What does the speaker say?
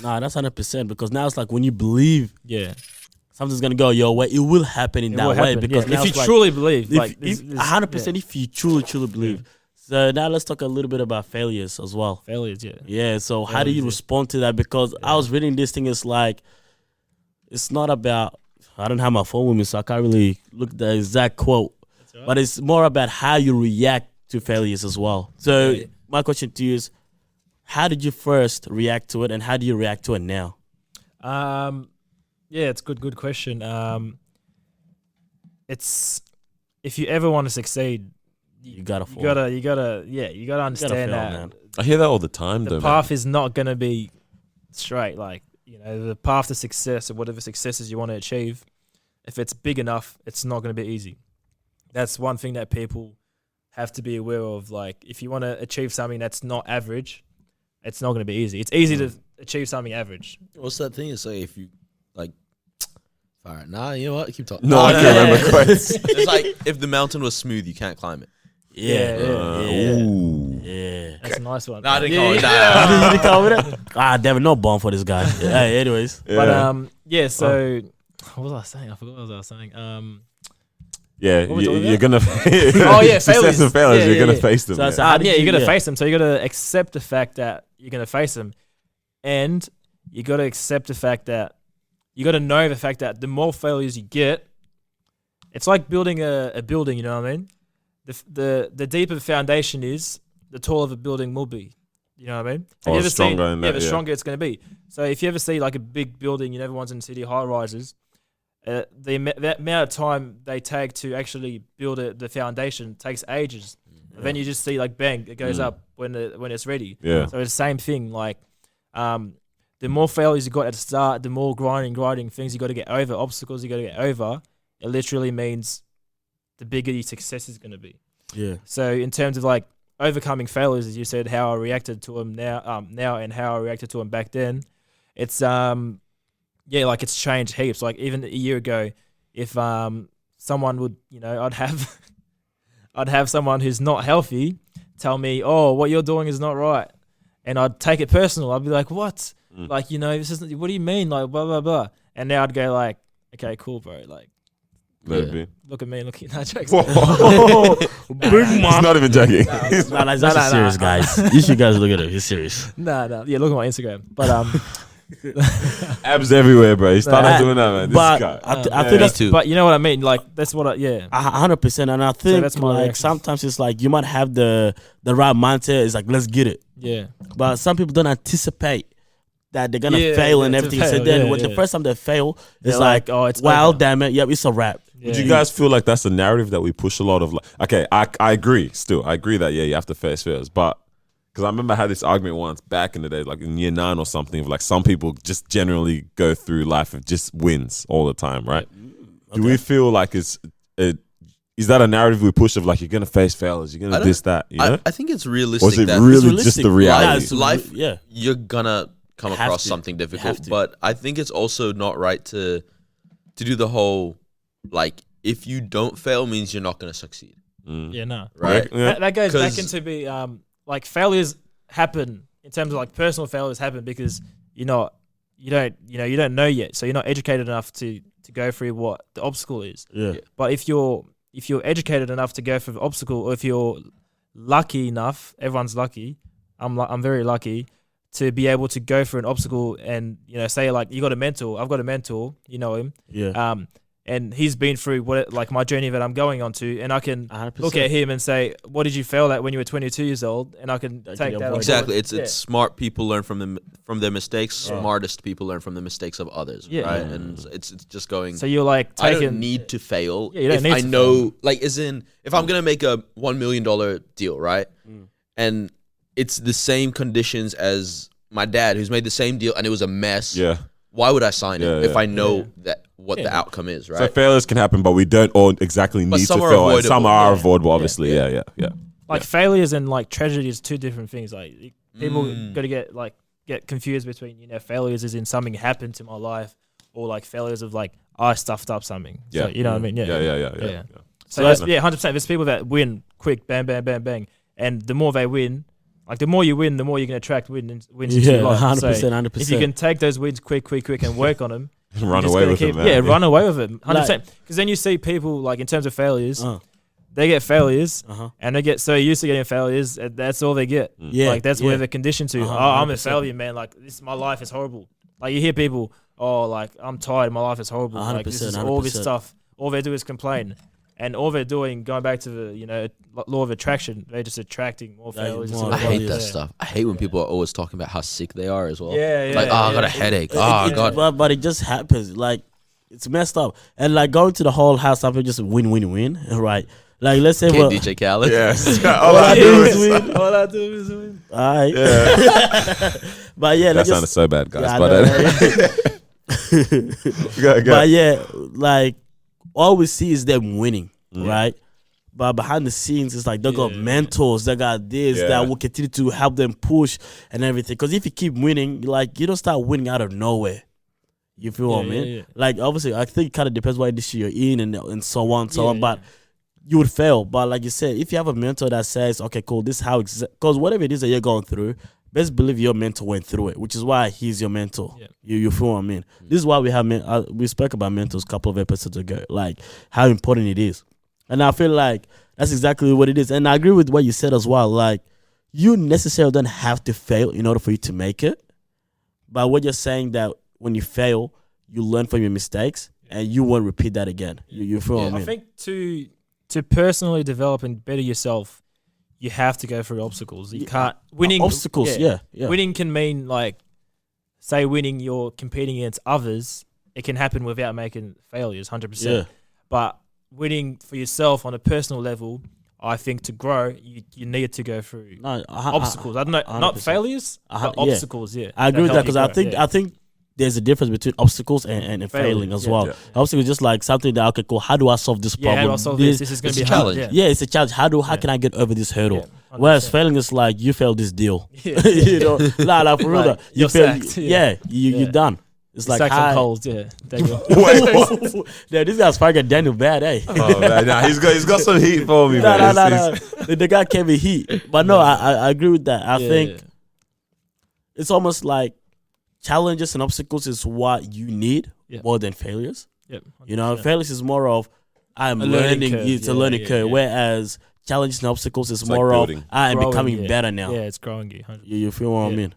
Nah, that's 100% because now it's like when you believe Yeah. something's gonna go your way, it will happen in It that will way. happen, Because yeah. now If it's you like, truly believe, like if 100%, if you truly believe. So now let's talk a little bit about failures as well. failures, yeah. Yeah. So how do you Failures, yeah. respond to that? Because I was reading this thing. It's like it's not about. I don't have my phone with me, so I can't really look at the exact quote. Right. But it's more about how you react to failures as well. So Yeah. my question to you is, how did you first react to it, and how do you react to it now? Yeah, it's good question. It's if you ever want to succeed, You gotta fall. you gotta understand fail, that man. I hear that all the time, the though. path is not gonna be straight. Like, you know, the path to success or whatever successes you want to achieve, if it's big enough, it's not gonna be easy. That's one thing that people have to be aware of. Like, if you want to achieve something that's not average, it's not gonna be easy. It's easy to achieve something average. What's that thing you say if you like? All right, nah, you know what? Keep talking. No, I can't remember quotes. It's like if the mountain was smooth, you can't climb it. Yeah. Ooh. Yeah. That's a nice one. No, I didn't Yeah, call it yeah. that. You didn't come with it? Ah, damn it, no bomb for this guy. Hey, anyways. But yeah. So what was I saying? I forgot what I was saying. Yeah, What we talking you're gonna. Oh, yeah, success failures. and failures. Yeah, You're yeah, gonna yeah. face them. So yeah. that's how did Yeah, you got to yeah. face them. So you got to accept the fact that you're going to face them, and you got to accept the fact that you got to know the fact that the more failures you get, it's like building a building. You know what I mean? The deeper the foundation is, the taller the building will be. You know what I mean? Oh, you ever stronger seen, in that, the yeah. stronger it's going to be. So if you ever see like a big building, you know, everyone's in city high rises. That amount of time they take to actually build the foundation takes ages. And then you just see like bang, it goes up when it's ready. Yeah. So it's the same thing. Like, the more failures you got at the start, the more grinding things you got to get over, obstacles you got to get over. It literally means the bigger your success is going to be. Yeah. So in terms of like overcoming failures, as you said, how I reacted to them now and how I reacted to them back then, it's like it's changed heaps. Like even a year ago, if someone would, you know, I'd have someone who's not healthy tell me, "Oh, what you're doing is not right," and I'd take it personal. I'd be like, "What? Like, you know, this isn't. What do you mean? Like, blah blah blah." And now I'd go like, "Okay, cool, bro. Like, Let it be. look at me, look at that jokes." Big He's not even joking. Nah, that's actually serious, guys. You should guys look at it. He's serious. Nah. Yeah, look at my Instagram. But Abs everywhere, bro. He started doing that, man. This But guy. I think that's too. but you know what I mean. Like that's what I 100%. And I think that's my like reaction. sometimes it's like you might have the right mindset. It's like, let's get it. yeah. But some people don't anticipate that they're gonna Yeah, fail and to everything. So fail, then yeah, when the yeah. first time they fail, They're it's like, like, oh, it's wow, over. damn it, yep, it's a wrap. Yeah. Would you guys feel like that's a narrative that we push a lot of? Like, okay, I agree. Still, I agree that you have to face fears, but because I remember I had this argument once back in the day, like in year 9 or something, of like some people just generally go through life of just wins all the time, right? Do we feel like is that a narrative we push of like you're gonna face failures, you're gonna this that, you know? I think it's Or realistic. is it that really It's just the realistic. Yeah, reality? it's- life, yeah. you're gonna come Have across to. something Have difficult. to. But I think it's also not right to do the whole like if you don't fail means you're not gonna succeed, Yeah, no. right? Yeah. That goes back 'Cause- into be like failures happen in terms of like personal failures happen because you don't know yet, so you're not educated enough to go through what the obstacle is. Yeah. But if you're educated enough to go through the obstacle, or if you're lucky enough, everyone's lucky. I'm very lucky to be able to go through an obstacle and, you know, say like you got a mentor, I've got a mentor, you know him, Yeah. and he's been through like my journey that I'm going on to, and I can 100%. look at him and say, what did you fail at when you were 22 years old? And I can take that on board. Exactly. It's Yeah. smart people learn from their mistakes. Smartest people learn from the mistakes of others. Yeah. Right. Yeah. And it's just going. So you're like I taking. don't need to fail. Yeah, you don't if need I to know, like, as in, if I'm gonna make a $1 million deal, right, and it's the same conditions as my dad, who's made the same deal, and it was a mess. Yeah. Why would I sign Yeah, it if yeah. I know that what the outcome is, So right? failures can happen, but we don't all exactly need to some are fail. And some avoidable. are Yeah. avoidable, obviously. Yeah. Like failures and like tragedy is two different things. Like people got to get confused between, you know, failures as in something happened to my life, or like failures of like I stuffed up something. Yeah. So, you know what I mean? Yeah. Yeah. So that's 100%. There's people that win quick, bang, bang, bang, bang, and the more they win, Like the more you win, the more you can attract wins into Yeah, your life. 100%, So 100%. if you can take those wins quick, and work on them, Run away with it, man. Yeah, run away with it, 100%. Because then you see people like in terms of failures, they get failures, and they get so used to getting failures, that's all they get. Yeah, like that's where they're conditioned to. I'm a failure, man. Like my life is horrible. Like you hear people, like I'm tired, my life is horrible. Like this is all this stuff. All they do is complain. And all they're doing, going back to the law of attraction, they're just attracting more failures. I hate that stuff. I hate when people are always talking about how sick they are as well. Yeah. Like, I got a headache. God. But it just happens. Like, it's messed up. And like going to the whole house, something just win, right? Like, let's say, Okay, DJ Khaled. Yes. all I do is win. All I do is win. All right. Yeah. But yeah, That sounded so bad, guys. Yeah, But yeah, like all we see is them winning, right? But behind the scenes, it's like they got mentors, they got this that will continue to help them push and everything. Because if you keep winning, like you don't start winning out of nowhere. You feel what I mean? Yeah. Like obviously, I think it kind of depends what industry you're in and so on, But you would fail. But like you said, if you have a mentor that says, "Okay, cool, this is how," because whatever it is that you're going through, best believe your mentor went through it, which is why he's your mentor. Yeah. You feel what I mean? This is why we have we spoke about mentors a couple of episodes ago, like how important it is. And I feel like that's exactly what it is. And I agree with what you said as well. Like you necessarily don't have to fail in order for you to make it. But what you're saying that when you fail, you learn from your mistakes and you won't repeat that again. You feel what I mean? I think to personally develop and better yourself, you have to go through obstacles. You can't winning obstacles. Yeah. Winning can mean like, say, winning. You're competing against others. It can happen without making failures, 100%. Yeah. But winning for yourself on a personal level, I think to grow, you need to go through obstacles. I don't know, 100%. not failures, but obstacles. Yeah, I agree with that because I think there's a difference between obstacles and failing as well. Yeah. Obstacles is just like something that, okay, cool, how do I solve this problem? How do I solve this? This is going to be a hard. challenge. Yeah, it's a challenge. How can I get over this hurdle? Yeah, Whereas failing is like you failed this deal. Yeah. You know, like for real. Like, You you're failed. sacked. You're done. It's like Sack some coals, yeah. There you go. Yeah, this guy's fucking Daniel bad, eh? Oh man, nah, he's got some heat for me, man. No. The guy can't be heat. But no, I agree with that. I think it's almost like challenges and obstacles is what you need more than failures. Yep, you know, 100%. failures is more of I'm learning. It's a learning curve. Whereas challenges and obstacles is like more of building. I'm Growing, becoming better now. Yeah, it's growing you. 100%. You feel what I mean?